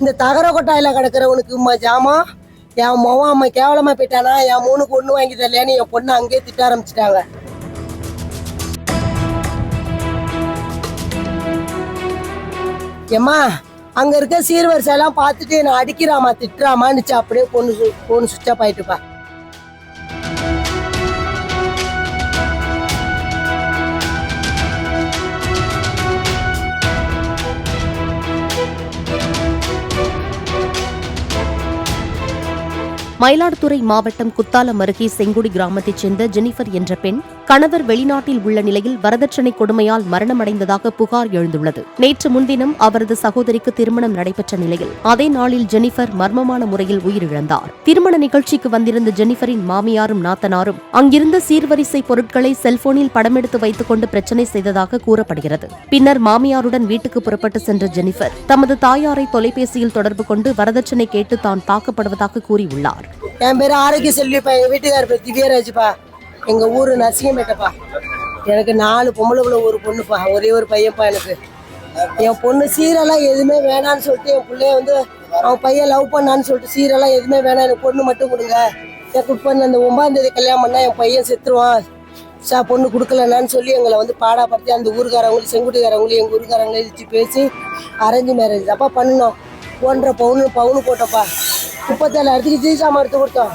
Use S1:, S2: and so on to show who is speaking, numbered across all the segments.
S1: இந்த தகர கொட்டாயில் கிடக்கிறவனுக்கு ஜாமான் என் மகன் அம்மா கேவலமாக போயிட்டானா, என் மூணுக்கு ஒன்று வாங்கி தரலையான்னு என் பொண்ணு அங்கேயே திட்ட ஆரம்பிச்சிட்டாங்க. ஏம்மா அங்கே இருக்க சீர்வரிசையெல்லாம் பார்த்துட்டு என்னை அடிக்கிறாமா திட்டுறாமான்னுச்சு. அப்படியே ஃபோன் சுவிட்ச் ஆஃப் ஆகிட்டுப்பா.
S2: மயிலாடுதுறை மாவட்டம் குத்தாலம் அருகே செங்குடி கிராமத்தைச் சேர்ந்த ஜெனிஃபர் என்ற பெண் கணவர் வெளிநாட்டில் உள்ள நிலையில் வரதட்சணை கொடுமையால் மரணமடைந்ததாக புகார் எழுந்துள்ளது. நேற்று முன்தினம் அவரது சகோதரிக்கு திருமணம் நடைபெற்ற நிலையில் அதே நாளில் ஜெனிஃபர் மர்மமான முறையில் உயிரிழந்தார். திருமண நிகழ்ச்சிக்கு வந்திருந்த ஜெனிஃபரின் மாமியாரும் நாத்தனாரும் அங்கிருந்த சீர்வரிசை பொருட்களை செல்போனில் படமெடுத்து வைத்துக் கொண்டு பிரச்சினை செய்ததாக கூறப்படுகிறது. பின்னர் மாமியாருடன் வீட்டுக்கு புறப்பட்டு சென்ற ஜெனிஃபர் தமது தாயாரை தொலைபேசியில் தொடர்பு கொண்டு வரதட்சணை கேட்டு தான் தாக்கப்படுவதாக கூறியுள்ளார்.
S1: என் பேர் ஆரோக்கிய செல்விப்பா, எங்கள் வீட்டுக்கார பேர் திவ்யராஜ்ப்பா, எங்கள் ஊர் நரசிங்கம்பேட்டைப்பா. எனக்கு 4 பொம்பளை பிள்ளை, ஒரு பொண்ணுப்பா, ஒரே ஒரு பையன்ப்பா. எனக்கு என் பொண்ணு சீரெல்லாம் எதுவுமே வேணான்னு சொல்லிட்டு என் பிள்ளைய அவன் பையன் லவ் பண்ணான்னு சொல்லிட்டு சீரெல்லாம் எதுவுமே வேணாம், எனக்கு பொண்ணு மட்டும் கொடுங்க, எனக்கு பண்ண அந்த 9ஆம் தேதி கல்யாணம் பண்ணால் என் பையன் செத்துருவான், பொண்ணு கொடுக்கலன்னு சொல்லி எங்களை பாடாப்படுத்தி அந்த ஊருக்காரவங்களும் செங்குட்டிக்காரவங்களையும் எங்கள் ஊருக்காரங்களை வச்சு பேசி அரேஞ்ச் மேரேஜ் அப்பா பண்ணினோம். 1.5 பவுனு போட்டப்பா. 37,000 ஜீசாம எடுத்து கொடுத்தோம்.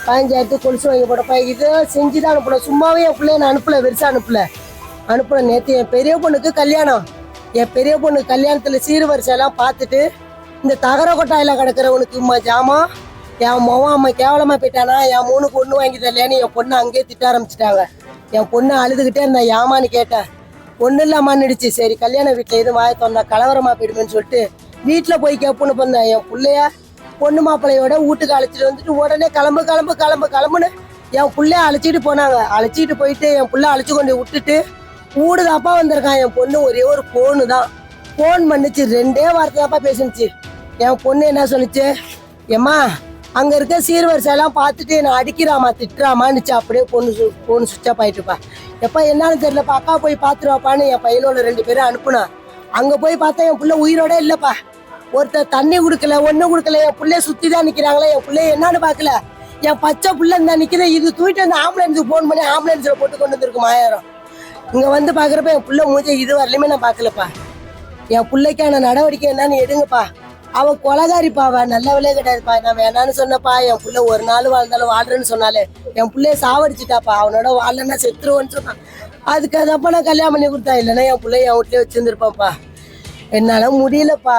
S1: 15,000 கொலுசு வாங்கி போட்டப்பா. இதை செஞ்சு தான் அனுப்பல, சும்மாவே என் பிள்ளைய நான் அனுப்பல, வெறுசா அனுப்பல. நேற்று என் பெரிய பொண்ணுக்கு கல்யாணம். என் பெரிய பொண்ணு கல்யாணத்தில் சீர்வரிசையெல்லாம் பார்த்துட்டு இந்த தகர கொட்டாயில் கிடக்கிறவனுக்கு ஜாமான் என் மகன் அம்மா கேவலமாக போயிட்டானா, என் மூணுக்கு ஒன்று வாங்கி தரலையான்னு என் பொண்ணு அங்கேயே திட்ட ஆரம்பிச்சிட்டாங்க. என் பொண்ணு அழுதுகிட்டே இருந்தேன், ஏமான்னு கேட்டேன். ஒன்றும் இல்லாமான்னுடுச்சு. சரி கல்யாண வீட்டில் எதுவும் வாய தந்தா கலவரமாக போயிடுவேன்னு சொல்லிட்டு வீட்டில் போய் கேட்போன்னு பண்ணேன். என் பிள்ளைய பொண்ணு மாப்பிள்ளையோட வீட்டுக்கு அழைச்சிட்டு வந்துட்டு உடனே கிளம்புன்னு என் பிள்ளைய அழைச்சிட்டு போனாங்க. அழைச்சிட்டு போயிட்டு என் பிள்ளை அழைச்சி கொண்டு விட்டுட்டு ஊடுதாப்பா வந்திருக்கான். என் பொண்ணு ஒரே ஒரு ஃபோனு தான் ஃபோன் பண்ணிச்சு. 2 வார்த்தை தாப்பா பேசினுச்சு. என் பொண்ணு என்ன சொல்லிச்சு, ஏம்மா அங்கே இருக்க சீர்வரிசையெல்லாம் பார்த்துட்டு என்னை அடிக்கிறாமா திட்டுறாமான்னுச்சு. அப்படியே ஃபோன் சுவிட்ச் ஆஃப் ஆகிட்டுப்பா. எப்போ என்னன்னு தெரியலப்பா, அக்கா போய் பார்த்துருவாப்பான்னு என் பையனோட 2 பேரும் அனுப்புனா. அங்கே போய் பார்த்தா என் பிள்ளை உயிரோட இல்லைப்பா. ஒருத்தர் தண்ணி கொடுக்கல, ஒன்றும் கொடுக்கல. என் பிள்ளைய சுற்றி தான் நிற்கிறாங்களே, என் பிள்ளைய என்னன்னு பார்க்கல. என் பச்சை பிள்ளை தான் நிற்கிது. இது தூக்கிட்டு வந்து ஆம்புலன்ஸுக்கு ஃபோன் பண்ணி ஆம்புலன்ஸில் போட்டு கொண்டு வந்துருக்கு 1000. இங்கே பார்க்குறப்ப என் பிள்ளை மூஞ்ச இது வரலையுமே நான் பார்க்கலப்பா. என் பிள்ளைக்கான நடவடிக்கை என்னன்னு எடுங்கப்பா. அவள் கொலகாரிப்பா, அவள் நல்லவளே கிடையாதுப்பா. நான் வேணான்னு சொன்னப்பா. என் பிள்ளை ஒரு நாள் வாழ்ந்தாலும் வாழ்றேன்னு சொன்னாலே என் பிள்ளைய சாவடிச்சிட்டாப்பா. அவனோட வாழலன்னா செத்துருவோன்னு சொன்னான். அதுக்கு அதப்பா நான் கல்யாணம் பண்ணி கொடுத்தா, இல்லைன்னா என் பிள்ளைய என் வீட்லேயே வச்சுருந்துருப்பான்ப்பா. என்னால் முடியலப்பா.